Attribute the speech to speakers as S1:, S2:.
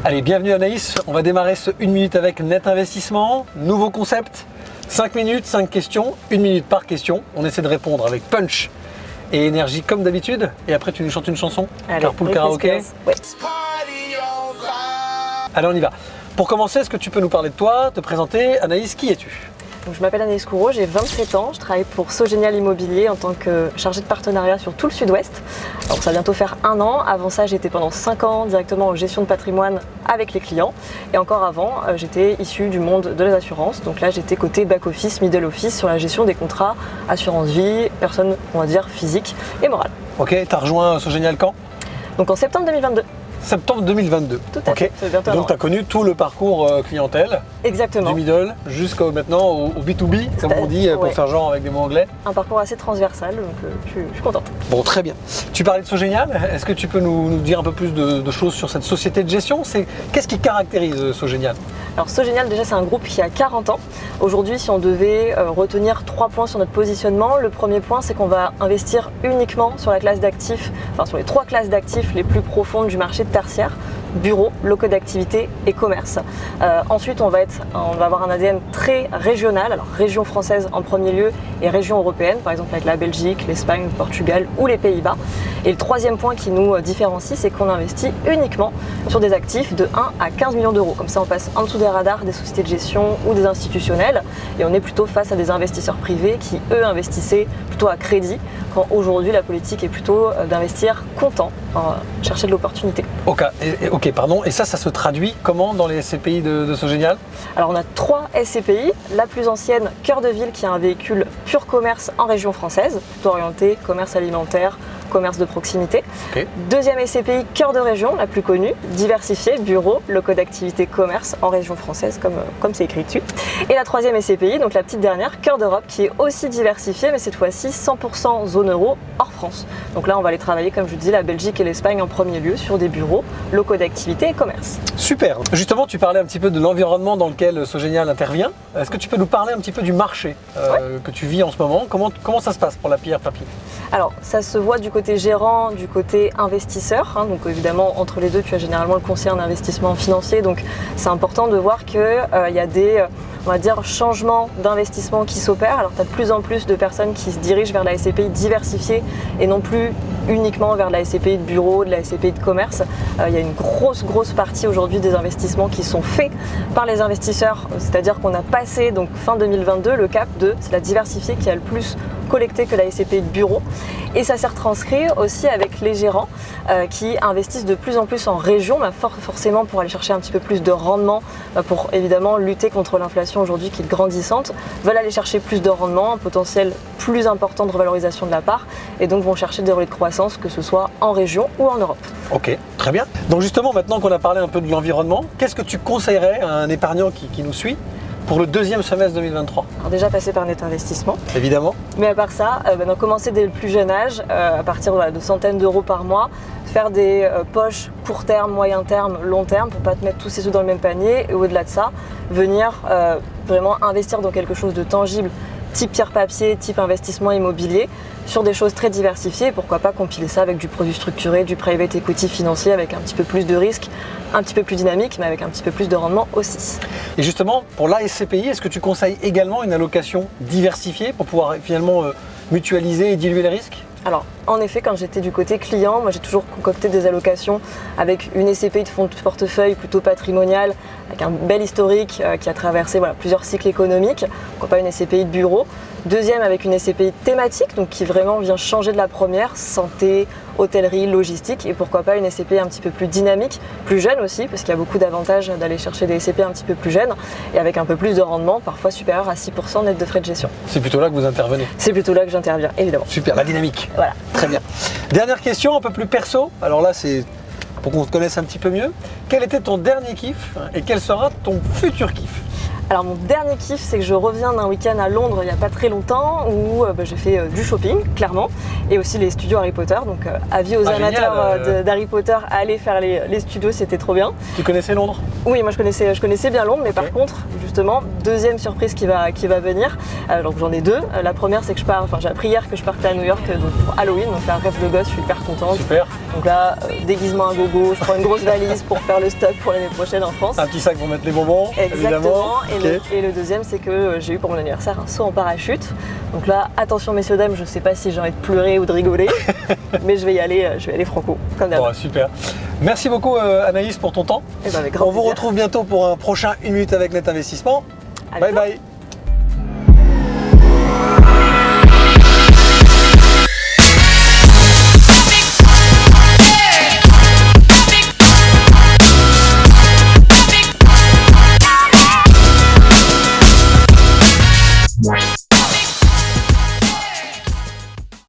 S1: Allez, bienvenue Anaïs, on va démarrer ce 1 minute avec Net Investissement. Nouveau concept, 5 minutes, 5 questions, 1 minute par question. On essaie de répondre avec punch et énergie comme d'habitude. Et après tu nous chantes une chanson.
S2: Allez,
S1: Carpool karaoké.
S2: Ouais.
S1: Allez, on y va. Pour commencer, est-ce que tu peux nous parler de toi, te présenter? Anaïs, qui es-tu?
S2: Donc, je m'appelle Anaïs Couraud, j'ai 27 ans, je travaille pour Sogenial Immobilier en tant que chargée de partenariat sur tout le sud-ouest. Alors ça va bientôt faire 1 an, avant ça j'étais pendant 5 ans directement en gestion de patrimoine avec les clients. Et encore avant, j'étais issue du monde de l'assurance, donc là j'étais côté back-office, middle office sur la gestion des contrats, assurance vie, personnes on va dire physiques et morales.
S1: Ok, tu as rejoint Sogenial quand?
S2: Donc en septembre 2022.
S1: Septembre 2022.
S2: Tout à fait, c'est bientôt un an.
S1: Donc tu as connu tout le parcours clientèle,
S2: Exactement.
S1: du middle jusqu'au maintenant au B2B, comme on dit, pour
S2: ouais.
S1: faire genre avec des mots anglais.
S2: Un parcours assez transversal, donc je suis contente.
S1: Bon, très bien. Tu parlais de Sogenial, est-ce que tu peux nous dire un peu plus de choses sur cette société de gestion? Qu'est-ce qui caractérise Sogenial?
S2: Alors Sogenial, déjà c'est un groupe qui a 40 ans. Aujourd'hui, si on devait retenir 3 points sur notre positionnement, le premier point c'est qu'on va investir uniquement sur la classe d'actifs, enfin sur les 3 classes d'actifs les plus profondes du marché tertiaire: bureaux, locaux d'activité et commerce. Ensuite, on va avoir un ADN très régional, alors région française en premier lieu et région européenne, par exemple avec la Belgique, l'Espagne, le Portugal ou les Pays-Bas. Et le troisième point qui nous différencie, c'est qu'on investit uniquement sur des actifs de 1 à 15 millions d'euros. Comme ça, on passe en dessous des radars des sociétés de gestion ou des institutionnels et on est plutôt face à des investisseurs privés qui, eux, investissaient plutôt à crédit, quand aujourd'hui la politique est plutôt d'investir comptant, chercher de l'opportunité.
S1: Ok, pardon. Et ça se traduit comment dans les SCPI de Sogenial?
S2: Alors on a 3 SCPI. La plus ancienne, Cœur de Ville, qui est un véhicule pur commerce en région française, plutôt orienté commerce alimentaire, commerce de proximité.
S1: Okay.
S2: Deuxième SCPI, Cœur de Région, la plus connue, diversifié, bureau, locaux d'activité, commerce en région française, comme c'est écrit dessus. Et la troisième SCPI, donc la petite dernière, Cœur d'Europe, qui est aussi diversifié, mais cette fois-ci 100% zone euro hors France. Donc là, on va aller travailler, comme je dis, la Belgique et l'Espagne en premier lieu sur des bureaux, locaux d'activité et commerce.
S1: Super. Justement, tu parlais un petit peu de l'environnement dans lequel Sogenial intervient. Est-ce que tu peux nous parler un petit peu du marché que tu vis en ce moment? Comment ça se passe pour la pierre papier?
S2: Alors, ça se voit du côté gérant, du côté investisseur. Donc évidemment, entre les deux, tu as généralement le conseiller en investissement financier. Donc c'est important de voir qu'il y a des on va dire, changements d'investissement qui s'opèrent. Alors tu as de plus en plus de personnes qui se dirigent vers la SCPI diversifiée et non plus uniquement vers la SCPI de bureau, de la SCPI de commerce. Il y a une grosse partie aujourd'hui des investissements qui sont faits par les investisseurs, c'est-à-dire qu'on a passé donc fin 2022 le cap de c'est la diversifiée qui a le plus collecté que la SCPI de bureau. Et ça s'est retranscrit aussi avec les gérants qui investissent de plus en plus en région, forcément pour aller chercher un petit peu plus de rendement, pour évidemment lutter contre l'inflation aujourd'hui qui est grandissante, veulent aller chercher plus de rendement, un potentiel plus important de revalorisation de la part, et donc vont chercher des relais de croissance, que ce soit en région ou en Europe.
S1: Ok, très bien. Donc justement, maintenant qu'on a parlé un peu de l'environnement, qu'est-ce que tu conseillerais à un épargnant qui nous suit pour le deuxième semestre 2023?
S2: Alors déjà passer par Net Investissement.
S1: Évidemment.
S2: Mais à part ça, commencer dès le plus jeune âge, à partir de centaines d'euros par mois, faire des poches court terme, moyen terme, long terme, pour ne pas te mettre tous ses œufs dans le même panier. Et au-delà de ça, venir vraiment investir dans quelque chose de tangible, type pierre-papier, type investissement immobilier, sur des choses très diversifiées, et pourquoi pas compiler ça avec du produit structuré, du private equity financier avec un petit peu plus de risque, un petit peu plus dynamique, mais avec un petit peu plus de rendement aussi.
S1: Et justement, pour la SCPI, est-ce que tu conseilles également une allocation diversifiée pour pouvoir finalement mutualiser et diluer les risques?
S2: Alors, en effet, quand j'étais du côté client, moi j'ai toujours concocté des allocations avec une SCPI de fonds de portefeuille plutôt patrimonial, avec un bel historique qui a traversé plusieurs cycles économiques, pourquoi pas une SCPI de bureau. Deuxième avec une SCPI thématique, donc qui vraiment vient changer de la première, santé, hôtellerie, logistique, et pourquoi pas une SCPI un petit peu plus dynamique, plus jeune aussi, parce qu'il y a beaucoup d'avantages d'aller chercher des SCPI un petit peu plus jeunes, et avec un peu plus de rendement, parfois supérieur à 6% net de frais de gestion.
S1: C'est plutôt là que vous intervenez?
S2: C'est plutôt là que j'interviens, évidemment.
S1: Super, la dynamique.
S2: Voilà.
S1: Très bien. Dernière question, un peu plus perso. Alors là, c'est pour qu'on te connaisse un petit peu mieux. Quel était ton dernier kiff et quel sera ton futur kiff?
S2: Alors mon dernier kiff, c'est que je reviens d'un week-end à Londres il n'y a pas très longtemps où j'ai fait du shopping, clairement, et aussi les studios Harry Potter. Donc avis aux amateurs d'Harry Potter, allez faire les studios, c'était trop bien.
S1: Tu connaissais Londres?
S2: Oui, moi je connaissais bien Londres, mais par contre, justement, deuxième surprise qui va venir. Donc j'en ai deux. La première, c'est que j'ai appris hier que je partais à New York donc, pour Halloween, donc là, rêve de gosse, je suis hyper contente.
S1: Super.
S2: Donc là, déguisement à gogo, je prends une grosse valise pour faire le stock pour l'année prochaine en France.
S1: Un petit sac pour mettre les bonbons.
S2: Exactement.
S1: Okay.
S2: Et le deuxième, c'est que j'ai eu pour mon anniversaire un saut en parachute. Donc là, attention messieurs dames, je sais pas si j'ai envie de pleurer ou de rigoler, mais je vais y aller franco, comme d'hab.
S1: Bon, super. Merci beaucoup Anaïs pour ton temps.
S2: Et ben avec grand
S1: On vous
S2: plaisir.
S1: retrouve bientôt pour un prochain 1 minute avec Net Investissement. Bye bye.